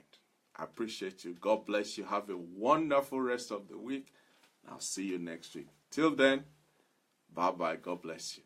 I appreciate you. God bless you. Have a wonderful rest of the week. I'll see you next week. Till then, bye-bye. God bless you.